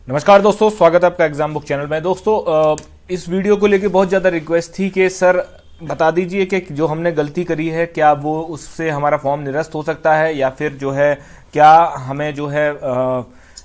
नमस्कार दोस्तों, स्वागत है आपका एग्जाम बुक चैनल में। दोस्तों इस वीडियो को लेके बहुत ज़्यादा रिक्वेस्ट थी कि सर बता दीजिए कि जो हमने गलती करी है क्या वो उससे हमारा फॉर्म निरस्त हो सकता है या फिर जो है क्या हमें जो है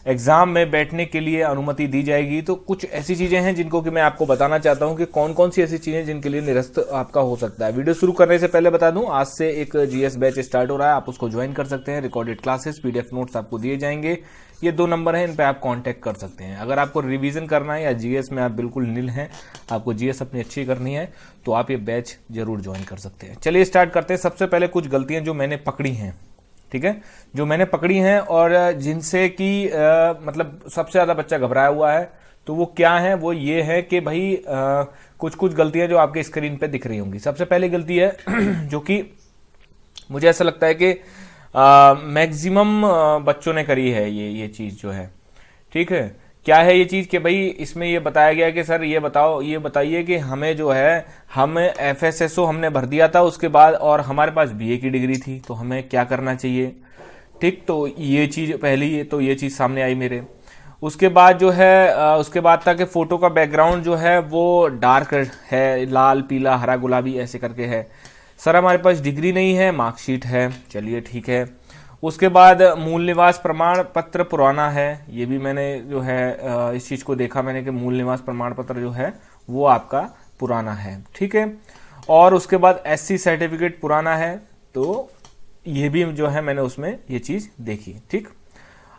एग्ज़ाम में बैठने के लिए अनुमति दी जाएगी। तो कुछ ऐसी चीज़ें हैं जिनको कि मैं आपको बताना चाहता हूं कि कौन कौन सी ऐसी चीज़ें जिनके लिए निरस्त आपका हो सकता है। वीडियो शुरू करने से पहले बता दूं, आज से एक जीएस बैच स्टार्ट हो रहा है, आप उसको ज्वाइन कर सकते हैं। रिकॉर्डेड क्लासेस, पीडीएफ नोट्स आपको दिए जाएंगे। ये 2 नंबर हैं, इन पे आप कांटेक्ट कर सकते हैं। अगर आपको रिवीजन करना है या जीएस में आप बिल्कुल नील हैं, आपको जीएस अपनी अच्छी करनी है, तो आप ये बैच जरूर ज्वाइन कर सकते हैं। चलिए स्टार्ट करते हैं। सबसे पहले कुछ गलतियां जो मैंने पकड़ी हैं, ठीक है, जो मैंने पकड़ी हैं और जिनसे कि मतलब सबसे ज्यादा बच्चा घबराया हुआ है, तो वो क्या है? वो ये है कि भाई कुछ कुछ गलतियां जो आपके स्क्रीन पे दिख रही होंगी। सबसे पहली गलती है जो कि मुझे ऐसा लगता है कि मैक्सिमम बच्चों ने करी है ये चीज जो है, ठीक है। क्या है ये चीज कि भाई इसमें ये बताया गया कि सर ये बताइए कि हमें जो है हम एफएसएसओ हमने भर दिया था उसके बाद और हमारे पास बीए की डिग्री थी, तो हमें क्या करना चाहिए, ठीक। तो ये चीज पहली तो ये चीज सामने आई मेरे। उसके बाद जो है उसके बाद था कि फोटो का बैकग्राउंड जो है वो डार्क है, लाल पीला हरा गुलाबी ऐसे करके है। सर हमारे पास डिग्री नहीं है, मार्कशीट है, चलिए ठीक है। उसके बाद मूल निवास प्रमाण पत्र पुराना है, ये भी मैंने जो है इस चीज को देखा मैंने कि मूल निवास प्रमाण पत्र जो है वो आपका पुराना है, ठीक है। और उसके बाद एससी सर्टिफिकेट पुराना है, तो ये भी जो है मैंने उसमें ये चीज देखी, ठीक।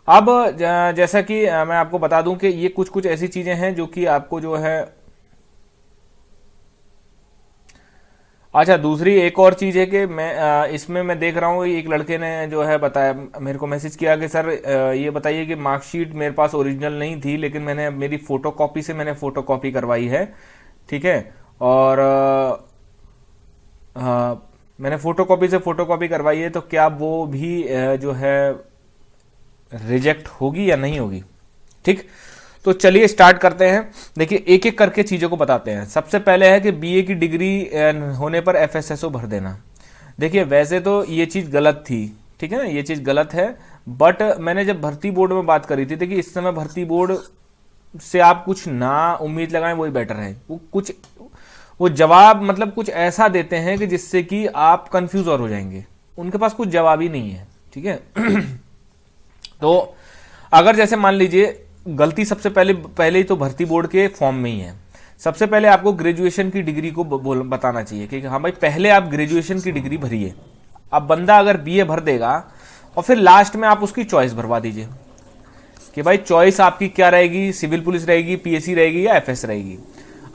अब जैसा कि मैं आपको बता दूं कि ये कुछ कुछ ऐसी चीजें हैं जो कि आपको जो है, अच्छा दूसरी एक और चीज है कि मैं इसमें मैं देख रहा हूँ एक लड़के ने जो है बताया, मेरे को मैसेज किया कि सर ये बताइए कि मार्कशीट मेरे पास ओरिजिनल नहीं थी लेकिन मैंने मेरी फोटोकॉपी से मैंने फोटोकॉपी करवाई है, ठीक है। और मैंने फोटोकॉपी से फोटोकॉपी करवाई है, तो क्या वो भी जो है रिजेक्ट होगी या नहीं होगी, ठीक। तो चलिए स्टार्ट करते हैं। देखिए एक एक करके चीजों को बताते हैं। सबसे पहले है कि बीए की डिग्री होने पर एफएसएसओ भर देना। देखिए वैसे तो ये चीज गलत थी, ठीक है ना, ये चीज गलत है, बट मैंने जब भर्ती बोर्ड में बात करी थी, देखिए इस समय भर्ती बोर्ड से आप कुछ ना उम्मीद लगाएं, वही बेटर है। वो जवाब मतलब कुछ ऐसा देते हैं कि जिससे कि आप कंफ्यूज और हो जाएंगे। उनके पास कुछ जवाब ही नहीं है, ठीक है। तो अगर जैसे मान लीजिए गलती सबसे पहले ही तो भर्ती बोर्ड के फॉर्म में ही है। सबसे पहले आपको ग्रेजुएशन की डिग्री को बताना चाहिए कि हाँ भाई पहले आप ग्रेजुएशन की डिग्री भरिए। अब बंदा अगर बीए भर देगा और फिर लास्ट में आप उसकी चॉइस भरवा दीजिए कि भाई चॉइस आपकी क्या रहेगी, सिविल पुलिस रहेगी, पीएससी रहेगी या एफएस रहेगी।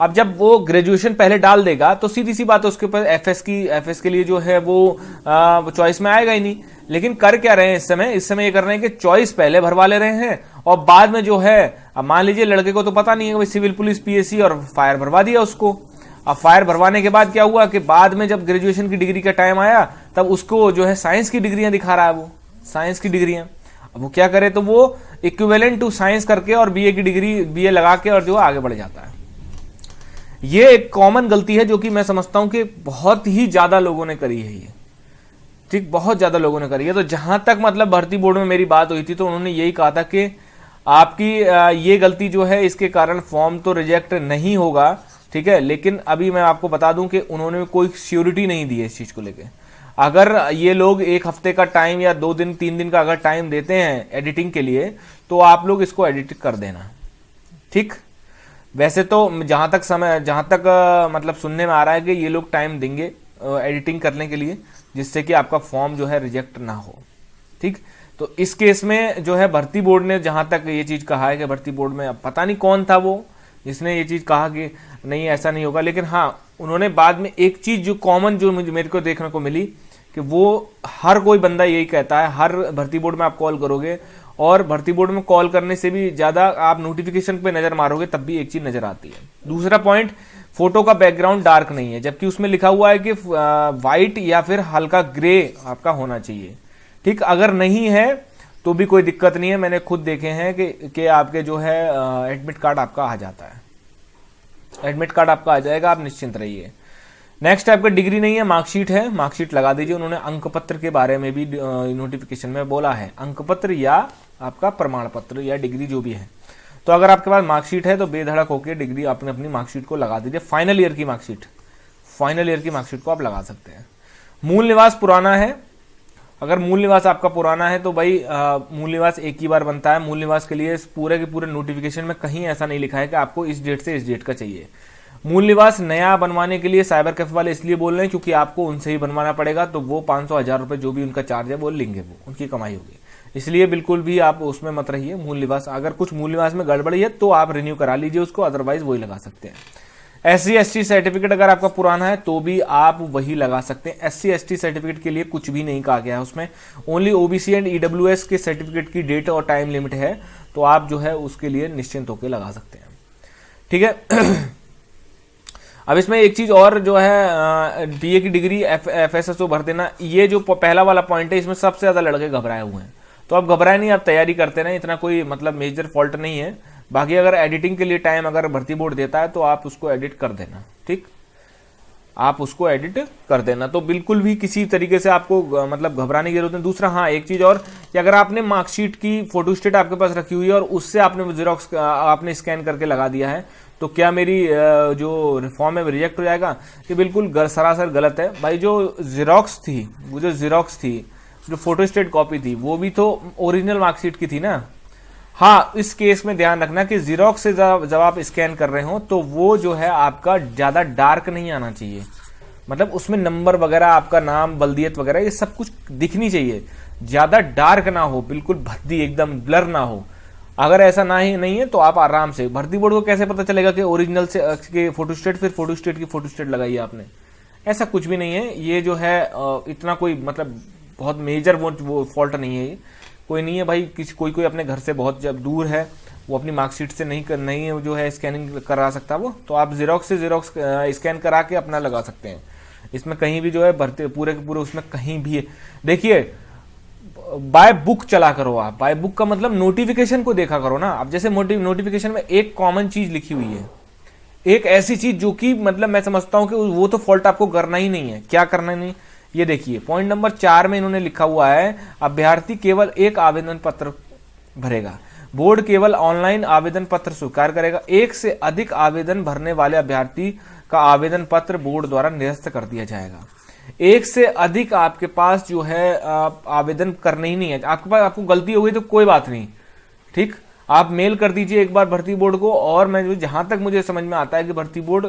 अब जब वो ग्रेजुएशन पहले डाल देगा तो सीधी सी बात है उसके ऊपर एफएस के लिए जो है वो चॉइस में आएगा ही नहीं। लेकिन कर क्या रहे हैं इस समय ये कर रहे हैं कि चॉइस पहले भरवा ले रहे हैं और बाद में जो है, अब मान लीजिए लड़के को तो पता नहीं है कि सिविल पुलिस पीएससी और फायर भरवा दिया उसको। अब फायर भरवाने के बाद क्या हुआ कि बाद में जब ग्रेजुएशन की डिग्री का टाइम आया तब उसको जो है साइंस की डिग्रियां दिखा रहा है, वो साइंस की डिग्रियां। अब वो क्या करे, तो वो इक्विवेलेंट टू साइंस करके और बीए की डिग्री बीए लगा के और जो आगे बढ़ जाता है। ये एक कॉमन गलती है जो कि मैं समझता हूं कि बहुत ही ज्यादा लोगों ने करी है ये, ठीक, बहुत ज्यादा लोगों ने करी है। तो जहां तक मतलब भर्ती बोर्ड में मेरी बात हुई थी तो उन्होंने यही कहा था कि आपकी ये गलती जो है इसके कारण फॉर्म तो रिजेक्ट नहीं होगा, ठीक है। लेकिन अभी मैं आपको बता दूं कि उन्होंने कोई श्योरिटी नहीं दी है इस चीज को लेके। अगर ये लोग 1 हफ्ते का टाइम या 2 दिन 3 दिन का अगर टाइम देते हैं एडिटिंग के लिए, तो आप लोग इसको एडिट कर देना, ठीक। वैसे तो जहां तक मतलब सुनने में आ रहा है कि ये लोग टाइम देंगे एडिटिंग करने के लिए, जिससे कि आपका फॉर्म जो है रिजेक्ट ना हो, ठीक। तो इस केस में जो है भर्ती बोर्ड ने जहां तक ये चीज कहा है कि भर्ती बोर्ड में अब पता नहीं कौन था वो जिसने ये चीज कहा कि नहीं ऐसा नहीं होगा। लेकिन हाँ उन्होंने बाद में एक चीज जो कॉमन जो मेरे को देखने को मिली कि वो हर कोई बंदा यही कहता है, हर भर्ती बोर्ड में आप कॉल करोगे और भर्ती बोर्ड में कॉल करने से भी ज्यादा आप नोटिफिकेशन पे नजर मारोगे तब भी एक चीज नजर आती है। दूसरा पॉइंट, फोटो का बैकग्राउंड डार्क नहीं है, जबकि उसमें लिखा हुआ है कि व्हाइट या फिर हल्का ग्रे आपका होना चाहिए, ठीक। अगर नहीं है तो भी कोई दिक्कत नहीं है, मैंने खुद देखे हैं कि आपके जो है एडमिट कार्ड आपका आ जाता है, एडमिट कार्ड आपका आ जाएगा, आप निश्चिंत रहिए। नेक्स्ट आपका डिग्री नहीं है, मार्कशीट है, मार्कशीट लगा दीजिए। उन्होंने अंक पत्र के बारे में भी नोटिफिकेशन में बोला है, अंक पत्र या आपका प्रमाण पत्र या डिग्री जो भी है। तो अगर आपके पास मार्कशीट है तो बेधड़क होकर डिग्री आपने अपनी मार्कशीट को लगा दीजिए। फाइनल ईयर की मार्कशीट को आप लगा सकते हैं। मूल निवास पुराना है, अगर मूल निवास आपका पुराना है तो भाई मूल निवास एक ही बार बनता है। मूल निवास के लिए पूरे के पूरे नोटिफिकेशन में कहीं ऐसा नहीं लिखा है कि आपको इस डेट से इस डेट का चाहिए। मूल निवास नया बनवाने के लिए साइबर कैफे वाले इसलिए बोल रहे हैं क्योंकि आपको उनसे ही बनवाना पड़ेगा, तो वो 500-1000 रुपये जो भी उनका चार्ज है वो लेंगे, वो उनकी कमाई होगी। इसलिए बिल्कुल भी आप उसमें मत रहिए। मूल निवास अगर कुछ मूल निवास में गड़बड़ी है तो आप रिन्यू करा लीजिए उसको, अदरवाइज वही लगा सकते हैं। SC/ST सर्टिफिकेट अगर आपका पुराना है तो भी आप वही लगा सकते हैं। SC/ST सर्टिफिकेट के लिए कुछ भी नहीं कहा गया है उसमें, ओनली OBC एंड EWS के सर्टिफिकेट की डेट और टाइम लिमिट है, तो आप जो है उसके लिए निश्चिंत होकर लगा सकते हैं। ठीक है। अब इसमें एक चीज और जो है, BA की डिग्री FSSO भर देना, ये जो पहला वाला पॉइंट है इसमें सबसे ज्यादा लड़के घबराए हुए हैं। तो आप घबराए नहीं, आप तैयारी करते रहें, इतना कोई मतलब मेजर फॉल्ट नहीं है। बाकी अगर एडिटिंग के लिए टाइम अगर भर्ती बोर्ड देता है तो आप उसको एडिट कर देना, ठीक, आप उसको एडिट कर देना, तो बिल्कुल भी किसी तरीके से आपको मतलब घबराने की जरूरत नहीं। दूसरा, हाँ एक चीज और कि अगर आपने मार्कशीट की फोटोस्टेट आपके पास रखी हुई है और उससे आपने जीरोक्स आपने स्कैन करके लगा दिया है, तो क्या मेरी जो फॉर्म है रिजेक्ट हो जाएगा? ये बिल्कुल सरासर गलत है भाई। जो जीरोक्स थी, जो फोटोस्टेट कॉपी थी, वो भी तो ओरिजिनल मार्कशीट की थी ना। हाँ, इस केस में ध्यान रखना कि जीरोक्स से जब आप स्कैन कर रहे हो तो वो जो है आपका ज्यादा डार्क नहीं आना चाहिए, मतलब उसमें नंबर वगैरह, आपका नाम, बल्दियत वगैरह ये सब कुछ दिखनी चाहिए, ज्यादा डार्क ना हो, बिल्कुल भद्दी एकदम ब्लर ना हो। अगर ऐसा नहीं है तो आप आराम से, भर्ती बोर्ड को कैसे पता चलेगा कि ओरिजिनल से के फोटोस्टेट, फिर फोटोस्टेट की फोटोस्टेट लगाई आपने? ऐसा कुछ भी नहीं है। ये जो है इतना कोई मतलब बहुत मेजर वो फॉल्ट नहीं है, ये कोई नहीं है भाई। कोई अपने घर से बहुत जब दूर है, वो अपनी मार्कशीट से नहीं जो है स्कैनिंग करा सकता वो, तो आप जीरोक्स से जीरोक्स स्कैन करा के अपना लगा सकते हैं। इसमें कहीं भी जो है भरते पूरे के पूरे उसमें कहीं भी, देखिए बाय बुक चला करो आप। बाय बुक का मतलब नोटिफिकेशन को देखा करो ना। अब जैसे नोटिफिकेशन में एक कॉमन चीज लिखी हुई है, एक ऐसी चीज जो कि मतलब मैं समझता हूं कि वो तो फॉल्ट आपको करना ही नहीं है। क्या करना नहीं? ये देखिए पॉइंट नंबर 4 में इन्होंने लिखा हुआ है, अभ्यर्थी केवल एक आवेदन पत्र भरेगा, बोर्ड केवल ऑनलाइन आवेदन पत्र स्वीकार करेगा। एक से अधिक आवेदन भरने वाले अभ्यर्थी का आवेदन पत्र बोर्ड द्वारा निरस्त कर दिया जाएगा। एक से अधिक आपके पास जो है आवेदन करने ही नहीं है। आपको गलती हो गई तो कोई बात नहीं, ठीक, आप मेल कर दीजिए एक बार भर्ती बोर्ड को। और मैं जहां तक मुझे समझ में आता है कि भर्ती बोर्ड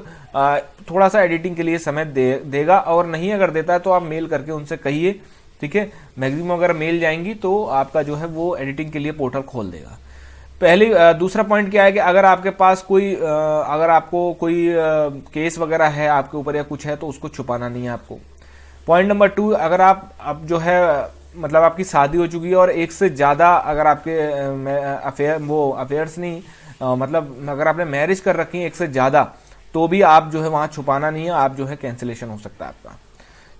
थोड़ा सा एडिटिंग के लिए समय देगा, और नहीं अगर देता है तो आप मेल करके उनसे कहिए, ठीक है। मैक्सिमम अगर मेल जाएंगी तो आपका जो है वो एडिटिंग के लिए पोर्टल खोल देगा। दूसरा पॉइंट क्या है कि अगर आपके पास अगर आपको कोई केस वगैरह है आपके ऊपर या कुछ है तो उसको छुपाना नहीं है आपको। पॉइंट नंबर 2, अगर आप अब जो है मतलब आपकी शादी हो चुकी है और एक से ज्यादा अगर आपके अफेयर्स नहीं मतलब अगर आपने मैरिज कर रखी है एक से ज्यादा, तो भी आप जो है वहां छुपाना नहीं है, आप जो है कैंसिलेशन हो सकता है आपका।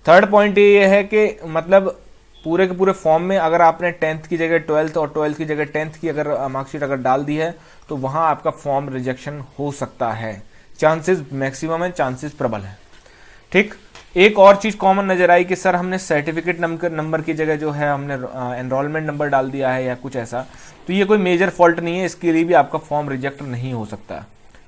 थर्ड पॉइंट ये है कि मतलब पूरे के पूरे फॉर्म में अगर आपने 10th की जगह 12th और 12th की जगह 10th की अगर मार्कशीट अगर डाल दी है तो वहां आपका फॉर्म रिजेक्शन हो सकता है। चांसेस मैक्सिमम है, चांसेस प्रबल है, ठीक। एक और चीज कॉमन नजर आई कि सर हमने सर्टिफिकेट नंबर की जगह जो है हमने एनरोलमेंट नंबर डाल दिया है या कुछ ऐसा, तो ये कोई मेजर फॉल्ट नहीं है, इसके लिए भी आपका फॉर्म रिजेक्ट नहीं हो सकता,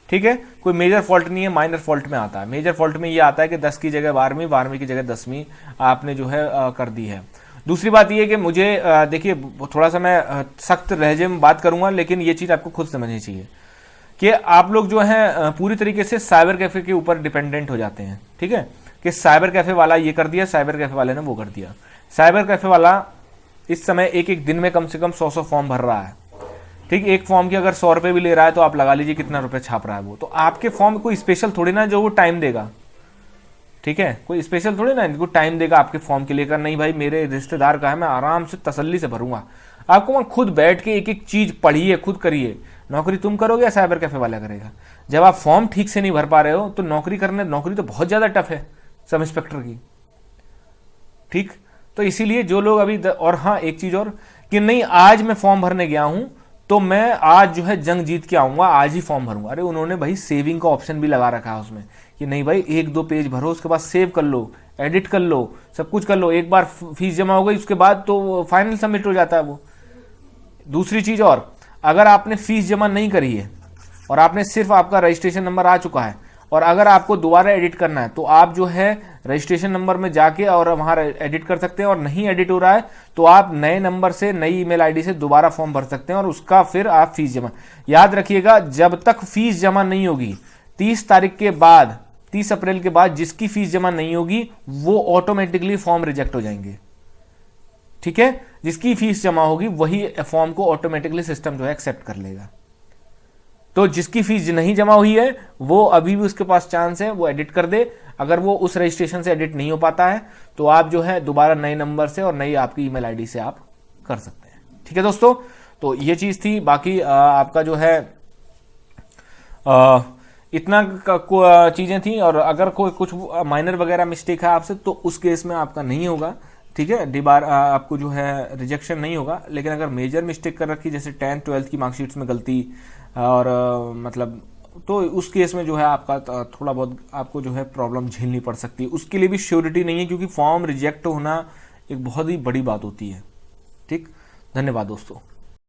ठीक है। कोई मेजर फॉल्ट नहीं है, माइनर फॉल्ट में आता है। मेजर फॉल्ट में ये आता है कि 10 की जगह 12वीं, 12वीं की जगह 10वीं आपने जो है कर दी है। दूसरी बात ये कि मुझे देखिए थोड़ा सा मैं सख्त लहजे में बात करूंगा, लेकिन ये चीज आपको खुद समझनी चाहिए कि आप लोग जो है पूरी तरीके से साइबर कैफे के ऊपर डिपेंडेंट हो जाते हैं, ठीक है, कि साइबर कैफे वाला ये कर दिया, साइबर कैफे वाले ने वो कर दिया। साइबर कैफे वाला इस समय एक दिन में कम से कम 100 फॉर्म भर रहा है, ठीक। एक फॉर्म की अगर 100 रुपए भी ले रहा है तो आप लगा लीजिए कितना रुपए छाप रहा है वो। तो आपके फॉर्म कोई स्पेशल थोड़ी ना जो वो टाइम देगा, ठीक है, कोई स्पेशल थोड़ी ना इनको टाइम देगा आपके फॉर्म के लिए। नहीं भाई मेरे रिश्तेदार का है, मैं आराम से तसल्ली से भरूंगा। आपको वहां खुद बैठ के एक एक चीज पढ़िए, खुद करिए। नौकरी तुम करोगे या साइबर कैफे वाला करेगा? जब आप फॉर्म ठीक से नहीं भर पा रहे हो तो नौकरी तो बहुत ज्यादा टफ है सब इंस्पेक्टर की, ठीक। तो इसीलिए जो लोग अभी और हाँ एक चीज और कि नहीं आज मैं फॉर्म भरने गया हूं तो मैं आज जो है जंग जीत के आऊंगा, आज ही फॉर्म भरूंगा। अरे उन्होंने भाई सेविंग का ऑप्शन भी लगा रखा है उसमें कि नहीं भाई 1-2 पेज भरो, उसके बाद सेव कर लो, एडिट कर लो, सब कुछ कर लो। एक बार फीस जमा हो गई उसके बाद तो फाइनल सबमिट हो जाता है वो। दूसरी चीज और, अगर आपने फीस जमा नहीं करी है और आपने सिर्फ आपका रजिस्ट्रेशन नंबर आ चुका है और अगर आपको दोबारा एडिट करना है तो आप जो है रजिस्ट्रेशन नंबर में जाके और वहां एडिट कर सकते हैं, और नहीं एडिट हो रहा है तो आप नए नंबर से नई ईमेल आईडी से दोबारा फॉर्म भर सकते हैं और उसका फिर आप फीस जमा। याद रखिएगा, जब तक फीस जमा नहीं होगी 30 तारीख के बाद, 30 अप्रैल के बाद जिसकी फीस जमा नहीं होगी वो ऑटोमेटिकली फॉर्म रिजेक्ट हो जाएंगे। ठीक है, जिसकी फीस जमा होगी वही फॉर्म को ऑटोमेटिकली सिस्टम जो है एक्सेप्ट कर लेगा। तो जिसकी फीस नहीं जमा हुई है वो अभी भी उसके पास चांस है, वो एडिट कर दे। अगर वो उस रजिस्ट्रेशन से एडिट नहीं हो पाता है तो आप जो है दोबारा नए नंबर से और नई आपकी ईमेल आईडी से आप कर सकते हैं। ठीक है दोस्तों, तो ये चीज थी। बाकी आपका जो है इतना चीजें थी, और अगर कोई कुछ माइनर वगैरह मिस्टेक है आपसे तो उस केस में आपका नहीं होगा। ठीक है, डिबार आपको जो है रिजेक्शन नहीं होगा। लेकिन अगर मेजर मिस्टेक कर रखी, जैसे 10th 12th की मार्कशीट्स में गलती और मतलब, तो उस केस में जो है आपका थोड़ा बहुत आपको जो है प्रॉब्लम झेलनी पड़ सकती है। उसके लिए भी श्योरिटी नहीं है, क्योंकि फॉर्म रिजेक्ट होना एक बहुत ही बड़ी बात होती है। ठीक, धन्यवाद दोस्तों।